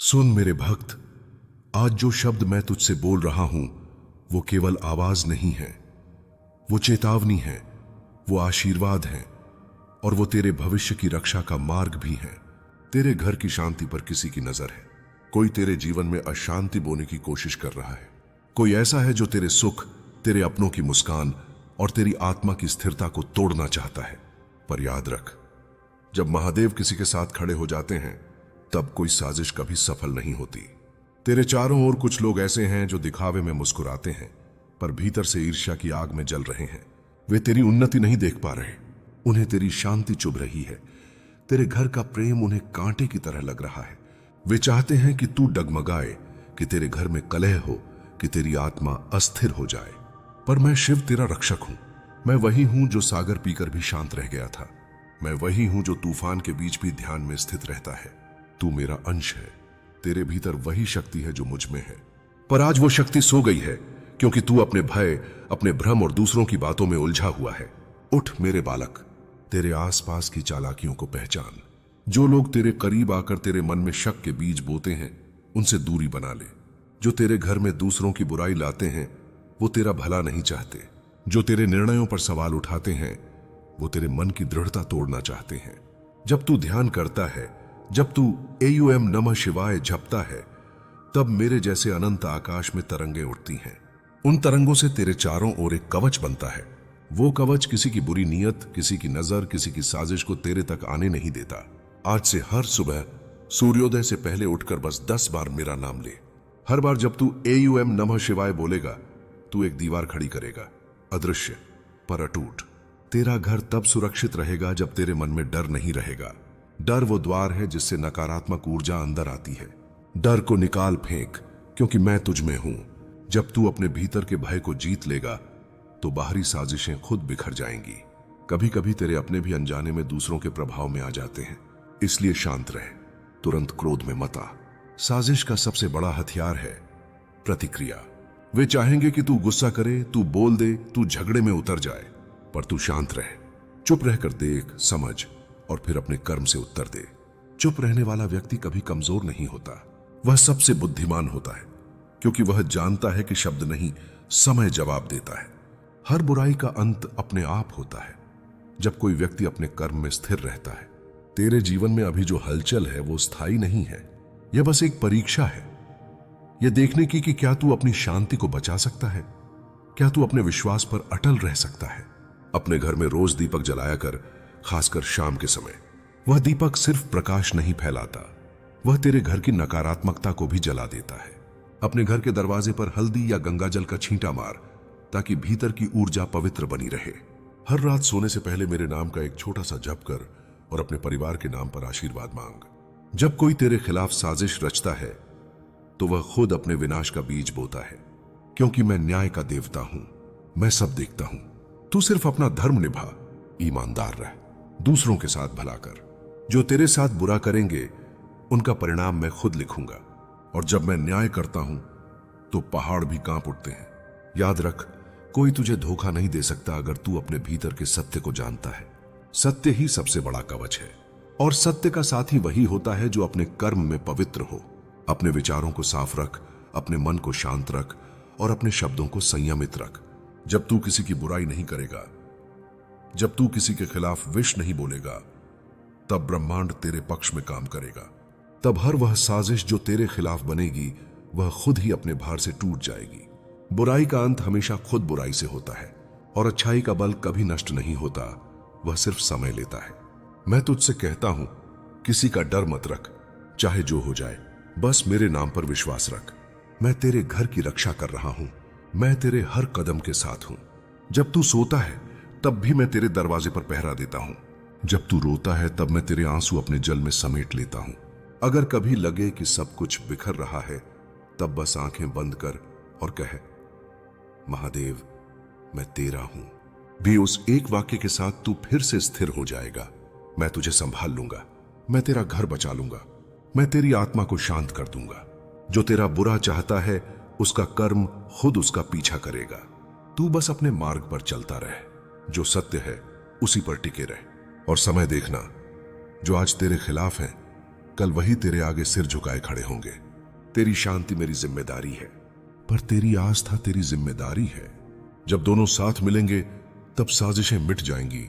सुन मेरे भक्त, आज जो शब्द मैं तुझसे बोल रहा हूं वो केवल आवाज नहीं है, वो चेतावनी है, वो आशीर्वाद है और वो तेरे भविष्य की रक्षा का मार्ग भी है। तेरे घर की शांति पर किसी की नजर है। कोई तेरे जीवन में अशांति बोने की कोशिश कर रहा है। कोई ऐसा है जो तेरे सुख, तेरे अपनों की मुस्कान और तेरी आत्मा की स्थिरता को तोड़ना चाहता है। पर याद रख, जब महादेव किसी के साथ खड़े हो जाते हैं तब कोई साजिश कभी सफल नहीं होती। तेरे चारों ओर कुछ लोग ऐसे हैं जो दिखावे में मुस्कुराते हैं पर भीतर से ईर्ष्या की आग में जल रहे हैं। वे तेरी उन्नति नहीं देख पा रहे, उन्हें तेरी शांति चुभ रही है। तेरे घर का प्रेम उन्हें कांटे की तरह लग रहा है। वे चाहते हैं कि तू डगमगाए, कि तेरे घर में कलह हो, कि तेरी आत्मा अस्थिर हो जाए। पर मैं शिव तेरा रक्षक हूं। मैं वही हूं जो सागर पीकर भी शांत रह गया था। मैं वही हूं जो तूफान के बीच भी ध्यान में स्थित रहता है। तू मेरा अंश है। तेरे भीतर वही शक्ति है जो मुझ में है। पर आज वो शक्ति सो गई है क्योंकि तू अपने भय, अपने भ्रम और दूसरों की बातों में उलझा हुआ है। उठ मेरे बालक, तेरे आसपास की चालाकियों को पहचान। जो लोग तेरे करीब आकर तेरे मन में शक के बीज बोते हैं, उनसे दूरी बना ले। जो तेरे घर में दूसरों की बुराई लाते हैं, वो तेरा भला नहीं चाहते। जो तेरे निर्णयों पर सवाल उठाते हैं, वो तेरे मन की दृढ़ता तोड़ना चाहते हैं। जब तू ध्यान करता है, जब तू AUM नमः शिवाय जपता है, तब मेरे जैसे अनंत आकाश में तरंगें उठती हैं। उन तरंगों से तेरे चारों ओर एक कवच बनता है। वो कवच किसी की बुरी नीयत, किसी की नजर, किसी की साजिश को तेरे तक आने नहीं देता। आज से हर सुबह सूर्योदय से पहले उठकर बस 10 बार मेरा नाम ले। हर बार जब तू AUM नमः शिवाय बोलेगा, तू एक दीवार खड़ी करेगा, अदृश्य पर अटूट। तेरा घर तब सुरक्षित रहेगा जब तेरे मन में डर नहीं रहेगा। डर वो द्वार है जिससे नकारात्मक ऊर्जा अंदर आती है। डर को निकाल फेंक, क्योंकि मैं तुझ में हूं। जब तू अपने भीतर के भय को जीत लेगा तो बाहरी साजिशें खुद बिखर जाएंगी। कभी कभी तेरे अपने भी अनजाने में दूसरों के प्रभाव में आ जाते हैं, इसलिए शांत रहे, तुरंत क्रोध में मत आ। साजिश का सबसे बड़ा हथियार है प्रतिक्रिया। वे चाहेंगे कि तू गुस्सा करे, तू बोल दे, तू झगड़े में उतर जाए, पर तू शांत रहे। चुप रहकर देख, समझ और फिर अपने कर्म से उत्तर दे। चुप रहने वाला व्यक्ति कभी कमजोर नहीं होता, वह सबसे बुद्धिमान होता है, क्योंकि वह जानता है कि शब्द नहीं, समय जवाब देता है। हर बुराई का अंत अपने आप होता है जब कोई व्यक्ति अपने कर्म में स्थिर रहता है। तेरे जीवन में अभी जो हलचल है वो स्थायी नहीं है, यह बस एक परीक्षा है, यह देखने की कि क्या तू अपनी शांति को बचा सकता है, क्या तू अपने विश्वास पर अटल रह सकता है। अपने घर में रोज दीपक जलाया कर, खासकर शाम के समय। वह दीपक सिर्फ प्रकाश नहीं फैलाता, वह तेरे घर की नकारात्मकता को भी जला देता है। अपने घर के दरवाजे पर हल्दी या गंगाजल का छींटा मार, ताकि भीतर की ऊर्जा पवित्र बनी रहे। हर रात सोने से पहले मेरे नाम का एक छोटा सा जप कर और अपने परिवार के नाम पर आशीर्वाद मांग। जब कोई तेरे खिलाफ साजिश रचता है तो वह खुद अपने विनाश का बीज बोता है, क्योंकि मैं न्याय का देवता हूं। मैं सब देखता हूं। तू सिर्फ अपना धर्म निभा, ईमानदार रह, दूसरों के साथ भला कर। जो तेरे साथ बुरा करेंगे उनका परिणाम मैं खुद लिखूंगा, और जब मैं न्याय करता हूं तो पहाड़ भी कांप उठते हैं। याद रख, कोई तुझे धोखा नहीं दे सकता अगर तू अपने भीतर के सत्य को जानता है। सत्य ही सबसे बड़ा कवच है, और सत्य का साथी वही होता है जो अपने कर्म में पवित्र हो। अपने विचारों को साफ रख, अपने मन को शांत रख और अपने शब्दों को संयमित रख। जब तू किसी की बुराई नहीं करेगा, जब तू किसी के खिलाफ विष नहीं बोलेगा, तब ब्रह्मांड तेरे पक्ष में काम करेगा। तब हर वह साजिश जो तेरे खिलाफ बनेगी वह खुद ही अपने भार से टूट जाएगी। बुराई का अंत हमेशा खुद बुराई से होता है, और अच्छाई का बल कभी नष्ट नहीं होता, वह सिर्फ समय लेता है। मैं तुझसे कहता हूं, किसी का डर मत रख, चाहे जो हो जाए, बस मेरे नाम पर विश्वास रख। मैं तेरे घर की रक्षा कर रहा हूं, मैं तेरे हर कदम के साथ हूं। जब तू सोता है तब भी मैं तेरे दरवाजे पर पहरा देता हूं। जब तू रोता है तब मैं तेरे आंसू अपने जल में समेट लेता हूं। अगर कभी लगे कि सब कुछ बिखर रहा है, तब बस आंखें बंद कर और कह, महादेव मैं तेरा हूं। भी उस एक वाक्य के साथ तू फिर से स्थिर हो जाएगा। मैं तुझे संभाल लूंगा, मैं तेरा घर बचा लूंगा, मैं तेरी आत्मा को शांत कर दूंगा। जो तेरा बुरा चाहता है उसका कर्म खुद उसका पीछा करेगा। तू बस अपने मार्ग पर चलता रहे, जो सत्य है उसी पर टिके रहे, और समय देखना, जो आज तेरे खिलाफ है कल वही तेरे आगे सिर झुकाए खड़े होंगे। तेरी शांति मेरी जिम्मेदारी है, पर तेरी आस्था तेरी जिम्मेदारी है। जब दोनों साथ मिलेंगे तब साजिशें मिट जाएंगी,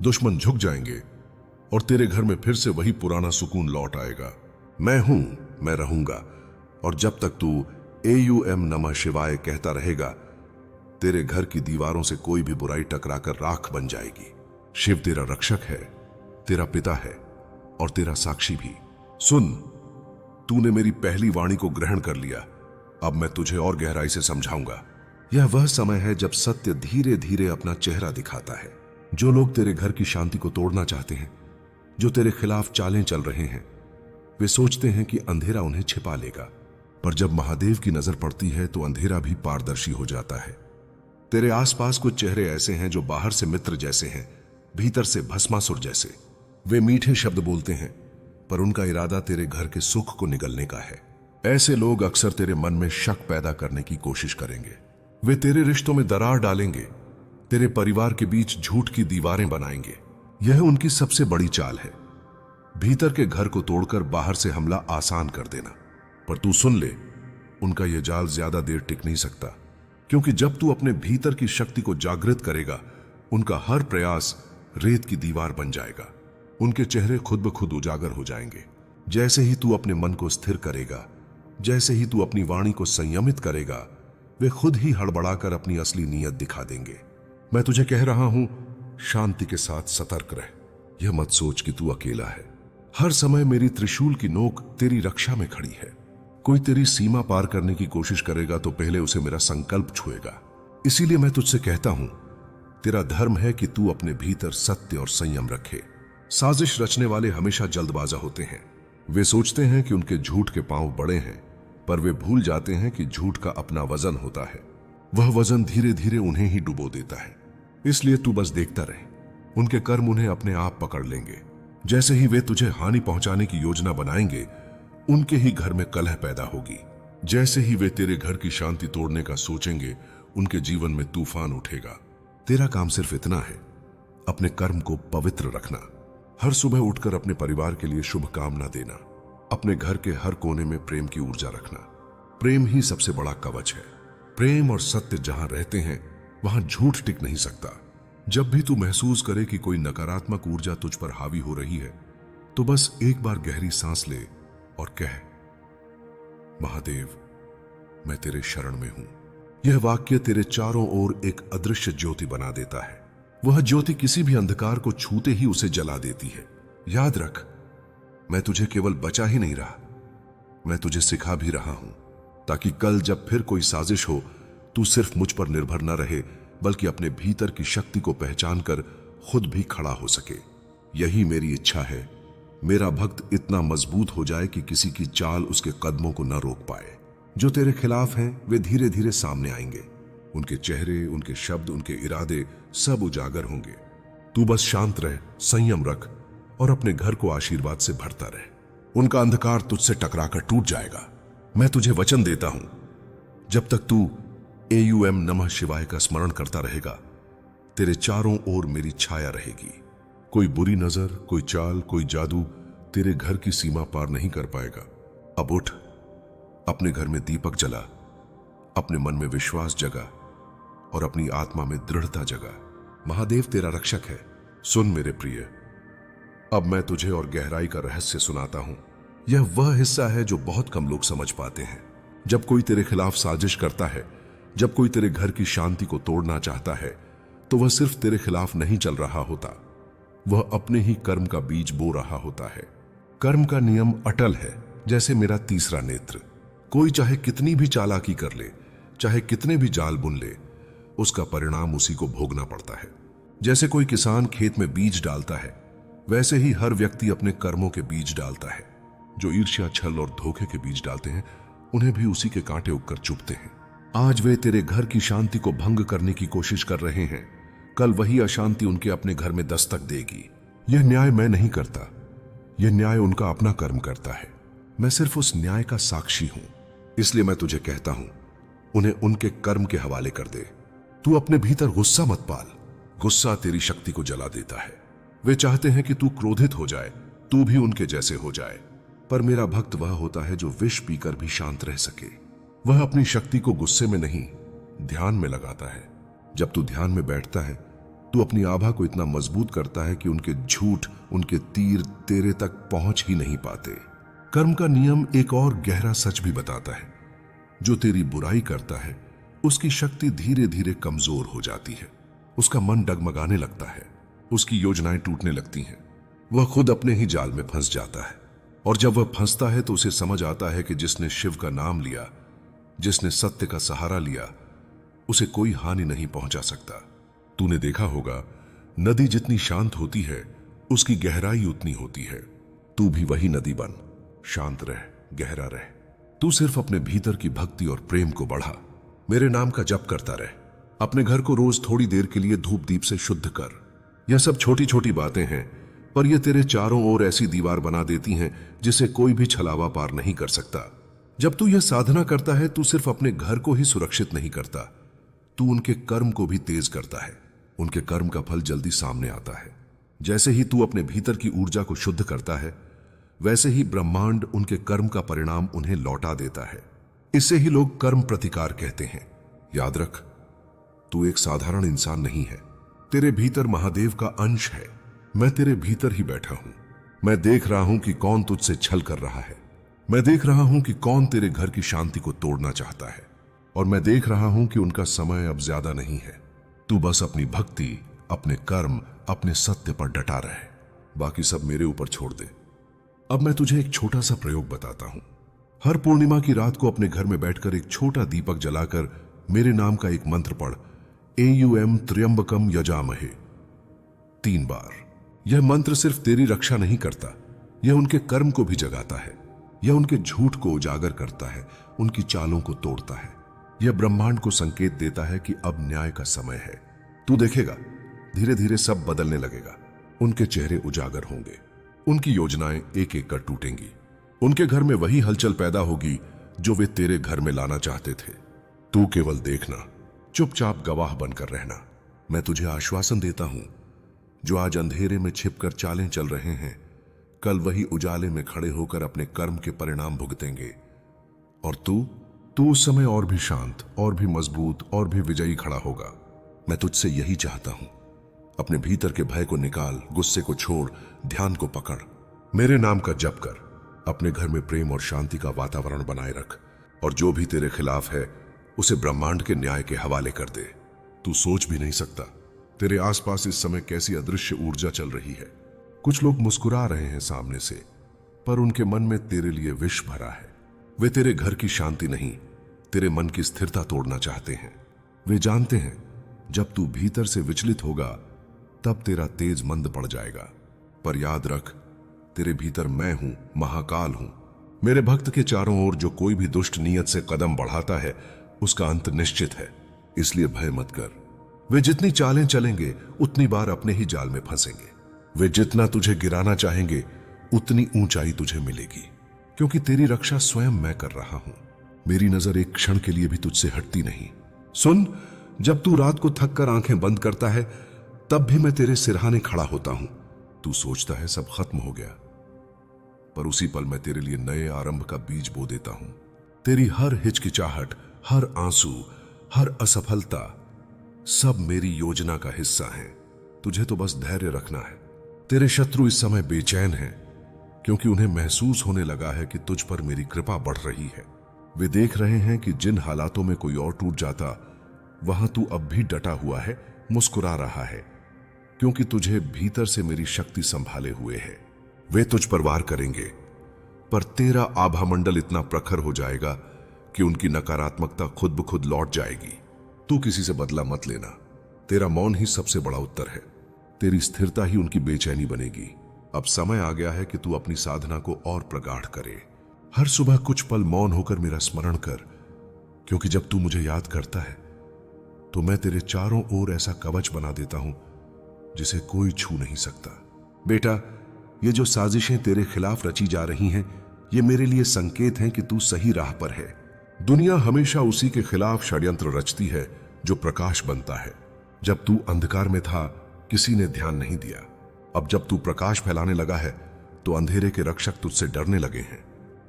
दुश्मन झुक जाएंगे और तेरे घर में फिर से वही पुराना सुकून लौट आएगा। मैं हूं, मैं रहूंगा, और जब तक तू AUM नमः शिवाय कहता रहेगा, तेरे घर की दीवारों से कोई भी बुराई टकराकर राख बन जाएगी। शिव तेरा रक्षक है, तेरा पिता है और तेरा साक्षी भी। सुन, तूने मेरी पहली वाणी को ग्रहण कर लिया, अब मैं तुझे और गहराई से समझाऊंगा। यह वह समय है जब सत्य धीरे धीरे अपना चेहरा दिखाता है। जो लोग तेरे घर की शांति को तोड़ना चाहते हैं, जो तेरे खिलाफ चालें चल रहे हैं, वे सोचते हैं कि अंधेरा उन्हें छिपा लेगा, पर जब महादेव की नजर पड़ती है तो अंधेरा भी पारदर्शी हो जाता है। तेरे आसपास कुछ चेहरे ऐसे हैं जो बाहर से मित्र जैसे हैं, भीतर से भस्मासुर जैसे। वे मीठे शब्द बोलते हैं, पर उनका इरादा तेरे घर के सुख को निगलने का है। ऐसे लोग अक्सर तेरे मन में शक पैदा करने की कोशिश करेंगे। वे तेरे रिश्तों में दरार डालेंगे, तेरे परिवार के बीच झूठ की दीवारें बनाएंगे। यह उनकी सबसे बड़ी चाल है, भीतर के घर को तोड़कर बाहर से हमला आसान कर देना। पर तू सुन ले, उनका यह जाल ज्यादा देर टिक नहीं सकता, क्योंकि जब तू अपने भीतर की शक्ति को जागृत करेगा, उनका हर प्रयास रेत की दीवार बन जाएगा। उनके चेहरे खुद ब खुद उजागर हो जाएंगे। जैसे ही तू अपने मन को स्थिर करेगा, जैसे ही तू अपनी वाणी को संयमित करेगा, वे खुद ही हड़बड़ाकर अपनी असली नीयत दिखा देंगे। मैं तुझे कह रहा हूं, शांति के साथ सतर्क रह। यह मत सोच कि तू अकेला है। हर समय मेरी त्रिशूल की नोक तेरी रक्षा में खड़ी है। कोई तेरी सीमा पार करने की कोशिश करेगा तो पहले उसे मेरा संकल्प छुएगा। इसीलिए मैं तुझसे कहता हूं, तेरा धर्म है कि तू अपने भीतर सत्य और संयम रखे। साजिश रचने वाले हमेशा जल्दबाजा होते हैं। वे सोचते हैं कि उनके झूठ के पांव बड़े हैं, पर वे भूल जाते हैं कि झूठ का अपना वजन होता है। वह वजन धीरे धीरे उन्हें ही डुबो देता है। इसलिए तू बस देखता रहे, उनके कर्म उन्हें अपने आप पकड़ लेंगे। जैसे ही वे तुझे हानि पहुंचाने की योजना बनाएंगे, उनके ही घर में कलह पैदा होगी। जैसे ही वे तेरे घर की शांति तोड़ने का सोचेंगे, उनके जीवन में तूफान उठेगा। तेरा काम सिर्फ इतना है, अपने कर्म को पवित्र रखना। हर सुबह उठकर अपने परिवार के लिए शुभ कामना देना। अपने घर के हर कोने में प्रेम की ऊर्जा रखना। प्रेम ही सबसे बड़ा कवच है। प्रेम और सत्य जहां रहते हैं, वहां झूठ टिक नहीं सकता। जब भी तू महसूस करे कि कोई नकारात्मक ऊर्जा तुझ पर हावी हो रही है, तो बस एक बार गहरी सांस ले और कह, महादेव, मैं तेरे शरण में हूं। यह वाक्य तेरे चारों ओर एक अदृश्य ज्योति बना देता है। वह ज्योति किसी भी अंधकार को छूते ही उसे जला देती है। याद रख, मैं तुझे केवल बचा ही नहीं रहा, मैं तुझे सिखा भी रहा हूं, ताकि कल जब फिर कोई साजिश हो, तू सिर्फ मुझ पर निर्भर न रहे, बल्कि अपने भीतर की शक्ति को पहचान कर खुद भी खड़ा हो सके। यही मेरी इच्छा है, मेरा भक्त इतना मजबूत हो जाए कि किसी की चाल उसके कदमों को न रोक पाए। जो तेरे खिलाफ हैं, वे धीरे धीरे सामने आएंगे। उनके चेहरे, उनके शब्द, उनके इरादे सब उजागर होंगे। तू बस शांत रह, संयम रख और अपने घर को आशीर्वाद से भरता रह। उनका अंधकार तुझसे टकराकर टूट जाएगा। मैं तुझे वचन देता हूं, जब तक तू AUM नमः शिवाय का स्मरण करता रहेगा, तेरे चारों ओर मेरी छाया रहेगी। कोई बुरी नजर, कोई चाल, कोई जादू तेरे घर की सीमा पार नहीं कर पाएगा। अब उठ, अपने घर में दीपक जला, अपने मन में विश्वास जगा और अपनी आत्मा में दृढ़ता जगा। महादेव तेरा रक्षक है। सुन मेरे प्रिय, अब मैं तुझे और गहराई का रहस्य सुनाता हूं। यह वह हिस्सा है जो बहुत कम लोग समझ पाते हैं। जब कोई तेरे खिलाफ साजिश करता है, जब कोई तेरे घर की शांति को तोड़ना चाहता है, तो वह सिर्फ तेरे खिलाफ नहीं चल रहा होता, वह अपने ही कर्म का बीज बो रहा होता है। कर्म का नियम अटल है, जैसे मेरा तीसरा नेत्र। कोई चाहे कितनी भी चालाकी कर ले, चाहे कितने भी जाल बुन ले, उसका परिणाम उसी को भोगना पड़ता है। जैसे कोई किसान खेत में बीज डालता है, वैसे ही हर व्यक्ति अपने कर्मों के बीज डालता है। जो ईर्ष्या, छल और धोखे के बीज डालते हैं, उन्हें भी उसी के कांटे उगकर चुभते हैं। आज वे तेरे घर की शांति को भंग करने की कोशिश कर रहे हैं, कल वही अशांति उनके अपने घर में दस्तक देगी। यह न्याय मैं नहीं करता, यह न्याय उनका अपना कर्म करता है। मैं सिर्फ उस न्याय का साक्षी हूं। इसलिए मैं तुझे कहता हूं, उन्हें उनके कर्म के हवाले कर दे। तू अपने भीतर गुस्सा मत पाल, गुस्सा तेरी शक्ति को जला देता है। वे चाहते हैं कि तू क्रोधित हो जाए, तू भी उनके जैसे हो जाए। पर मेरा भक्त वह होता है जो विष पीकर भी शांत रह सके। वह अपनी शक्ति को गुस्से में नहीं, ध्यान में लगाता है। जब तू ध्यान में बैठता है, तू अपनी आभा को इतना मजबूत करता है कि उनके झूठ, उनके तीर तेरे तक पहुंच ही नहीं पाते। कर्म का नियम एक और गहरा सच भी बताता है, जो तेरी बुराई करता है उसकी शक्ति धीरे धीरे कमजोर हो जाती है। उसका मन डगमगाने लगता है, उसकी योजनाएं टूटने लगती हैं। वह खुद अपने ही जाल में फंस जाता है, और जब वह फंसता है तो उसे समझ आता है कि जिसने शिव का नाम लिया, जिसने सत्य का सहारा लिया, उसे कोई हानि नहीं पहुंचा सकता। तूने देखा होगा, नदी जितनी शांत होती है उसकी गहराई उतनी होती है। तू भी वही नदी बन, शांत रह, गहरा रह। तू सिर्फ अपने भीतर की भक्ति और प्रेम को बढ़ा। मेरे नाम का जप करता रह। अपने घर को रोज थोड़ी देर के लिए धूप दीप से शुद्ध कर। यह सब छोटी छोटी बातें हैं, पर यह तेरे चारों ओर ऐसी दीवार बना देती हैं जिसे कोई भी छलावा पार नहीं कर सकता। जब तू यह साधना करता है, तू सिर्फ अपने घर को ही सुरक्षित नहीं करता, तू उनके कर्म को भी तेज करता है। उनके कर्म का फल जल्दी सामने आता है। जैसे ही तू अपने भीतर की ऊर्जा को शुद्ध करता है, वैसे ही ब्रह्मांड उनके कर्म का परिणाम उन्हें लौटा देता है। इसे ही लोग कर्म प्रतिकार कहते हैं। याद रख, तू एक साधारण इंसान नहीं है। तेरे भीतर महादेव का अंश है। मैं तेरे भीतर ही बैठा हूं। मैं देख रहा हूं कि कौन तुझसे छल कर रहा है। मैं देख रहा हूं कि कौन तेरे घर की शांति को तोड़ना चाहता है, और मैं देख रहा हूं कि उनका समय अब ज्यादा नहीं है। तू बस अपनी भक्ति, अपने कर्म, अपने सत्य पर डटा रहे। बाकी सब मेरे ऊपर छोड़ दे। अब मैं तुझे एक छोटा सा प्रयोग बताता हूं। हर पूर्णिमा की रात को अपने घर में बैठकर एक छोटा दीपक जलाकर मेरे नाम का एक मंत्र पढ़, AUM त्र्यंबकम यजामहे, 3 बार। यह मंत्र सिर्फ तेरी रक्षा नहीं करता, यह उनके कर्म को भी जगाता है। यह उनके झूठ को उजागर करता है, उनकी चालों को तोड़ता है। यह ब्रह्मांड को संकेत देता है कि अब न्याय का समय है। तू देखेगा, धीरे धीरे सब बदलने लगेगा। उनके चेहरे उजागर होंगे, उनकी योजनाएं एक एक कर टूटेंगी। उनके घर में वही हलचल पैदा होगी जो वे तेरे घर में लाना चाहते थे। तू केवल देखना, चुपचाप गवाह बनकर रहना। मैं तुझे आश्वासन देता हूं, जो आज अंधेरे में छिपकर चालें चल रहे हैं, कल वही उजाले में खड़े होकर अपने कर्म के परिणाम भुगतेंगे। और तू उस समय और भी शांत, और भी मजबूत, और भी विजयी खड़ा होगा। मैं तुझसे यही चाहता हूं। अपने भीतर के भय को निकाल, गुस्से को छोड़, ध्यान को पकड़, मेरे नाम का जप कर। अपने घर में प्रेम और शांति का वातावरण बनाए रख, और जो भी तेरे खिलाफ है उसे ब्रह्मांड के न्याय के हवाले कर दे। तू सोच भी नहीं सकता, तेरे आसपास इस समय कैसी अदृश्य ऊर्जा चल रही है। कुछ लोग मुस्कुरा रहे हैं सामने से, पर उनके मन में तेरे लिए विष भरा है। वे तेरे घर की शांति नहीं, तेरे मन की स्थिरता तोड़ना चाहते हैं। वे जानते हैं, जब तू भीतर से विचलित होगा तब तेरा तेज मंद पड़ जाएगा। पर याद रख, तेरे भीतर मैं हूं, महाकाल हूं। मेरे भक्त के चारों ओर जो कोई भी दुष्ट नीयत से कदम बढ़ाता है, उसका अंत निश्चित है। इसलिए भय मत कर। वे जितनी चालें चलेंगे उतनी बार अपने ही जाल में फंसेंगे। वे जितना तुझे गिराना चाहेंगे उतनी ऊंचाई तुझे मिलेगी, क्योंकि तेरी रक्षा स्वयं मैं कर रहा हूं। मेरी नजर एक क्षण के लिए भी तुझसे हटती नहीं। सुन, जब तू रात को थक कर आंखें बंद करता है, तब भी मैं तेरे सिरहाने खड़ा होता हूं। तू सोचता है सब खत्म हो गया, पर उसी पल मैं तेरे लिए नए आरंभ का बीज बो देता हूं। तेरी हर हिचकिचाहट, हर आंसू, हर असफलता, सब मेरी योजना का हिस्सा है। तुझे तो बस धैर्य रखना है। तेरे शत्रु इस समय बेचैन हैं, क्योंकि उन्हें महसूस होने लगा है कि तुझ पर मेरी कृपा बढ़ रही है। वे देख रहे हैं कि जिन हालातों में कोई और टूट जाता, वहां तू अब भी डटा हुआ है, मुस्कुरा रहा है, क्योंकि तुझे भीतर से मेरी शक्ति संभाले हुए है। वे तुझ पर वार करेंगे, पर तेरा आभा मंडल इतना प्रखर हो जाएगा कि उनकी नकारात्मकता खुद ब खुद लौट जाएगी। तू किसी से बदला मत लेना। तेरा मौन ही सबसे बड़ा उत्तर है। तेरी स्थिरता ही उनकी बेचैनी बनेगी। अब समय आ गया है कि तू अपनी साधना को और प्रगाढ़ करे। हर सुबह कुछ पल मौन होकर मेरा स्मरण कर, क्योंकि जब तू मुझे याद करता है तो मैं तेरे चारों ओर ऐसा कवच बना देता हूं जिसे कोई छू नहीं सकता। बेटा, ये जो साजिशें तेरे खिलाफ रची जा रही हैं, ये मेरे लिए संकेत हैं कि तू सही राह पर है। दुनिया हमेशा उसी के खिलाफ षड्यंत्र रचती है जो प्रकाश बनता है। जब तू अंधकार में था, किसी ने ध्यान नहीं दिया। अब जब तू प्रकाश फैलाने लगा है, तो अंधेरे के रक्षक तुझसे डरने लगे हैं।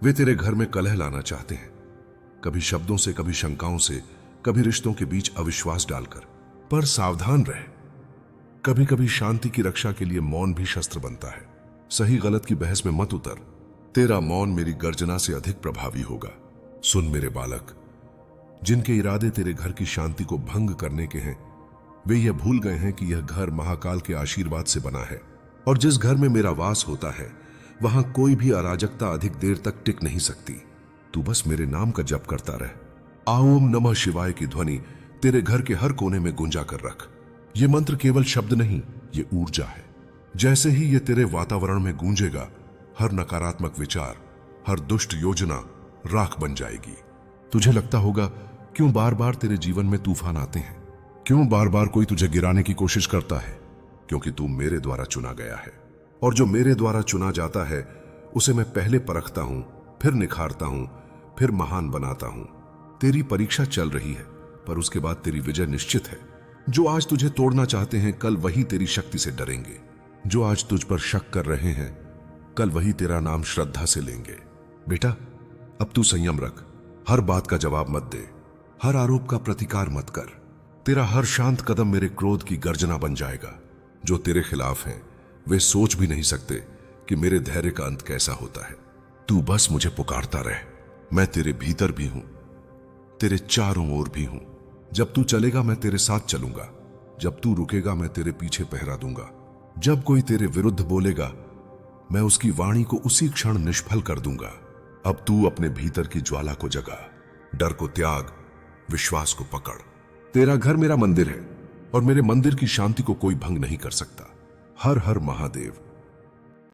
वे तेरे घर में कलह लाना चाहते हैं, कभी शब्दों से, कभी शंकाओं से, कभी रिश्तों के बीच अविश्वास डालकर। पर सावधान रह, कभी कभी शांति की रक्षा के लिए मौन भी शस्त्र बनता है। सही गलत की बहस में मत उतर, तेरा मौन मेरी गर्जना से अधिक प्रभावी होगा। सुन मेरे बालक, जिनके इरादे तेरे घर की शांति को भंग करने के हैं, वे यह भूल गए हैं कि यह घर महाकाल के आशीर्वाद से बना है, और जिस घर में मेरा वास होता है वहां कोई भी अराजकता अधिक देर तक टिक नहीं सकती। तू बस मेरे नाम का जप करता रह। ओम नमः शिवाय की ध्वनि तेरे घर के हर कोने में गुंजा कर रख। ये मंत्र केवल शब्द नहीं, ये ऊर्जा है। जैसे ही ये तेरे वातावरण में गूंजेगा, हर नकारात्मक विचार, हर दुष्ट योजना राख बन जाएगी। तुझे लगता होगा, क्यों बार बार तेरे जीवन में तूफान आते हैं? क्यों बार बार कोई तुझे गिराने की कोशिश करता है? क्योंकि तू मेरे द्वारा चुना गया है, और जो मेरे द्वारा चुना जाता है उसे मैं पहले परखता हूं, फिर निखारता हूं, फिर महान बनाता हूं। तेरी परीक्षा चल रही है, पर उसके बाद तेरी विजय निश्चित है। जो आज तुझे तोड़ना चाहते हैं, कल वही तेरी शक्ति से डरेंगे। जो आज तुझ पर शक कर रहे हैं, कल वही तेरा नाम श्रद्धा से लेंगे। बेटा, अब तू संयम रख, हर बात का जवाब मत दे, हर आरोप का प्रतिकार मत कर। तेरा हर शांत कदम मेरे क्रोध की गर्जना बन जाएगा। जो तेरे खिलाफ हैं, वे सोच भी नहीं सकते कि मेरे धैर्य का अंत कैसा होता है। तू बस मुझे पुकारता रह, मैं तेरे भीतर भी हूं, तेरे चारों ओर भी हूं। जब तू चलेगा मैं तेरे साथ चलूंगा, जब तू रुकेगा मैं तेरे पीछे पहरा दूंगा। जब कोई तेरे विरुद्ध बोलेगा, मैं उसकी वाणी को उसी क्षण निष्फल कर दूंगा। अब तू अपने भीतर की ज्वाला को जगा, डर को त्याग, विश्वास को पकड़। तेरा घर मेरा मंदिर है, और मेरे मंदिर की शांति को कोई भंग नहीं कर सकता। हर हर महादेव।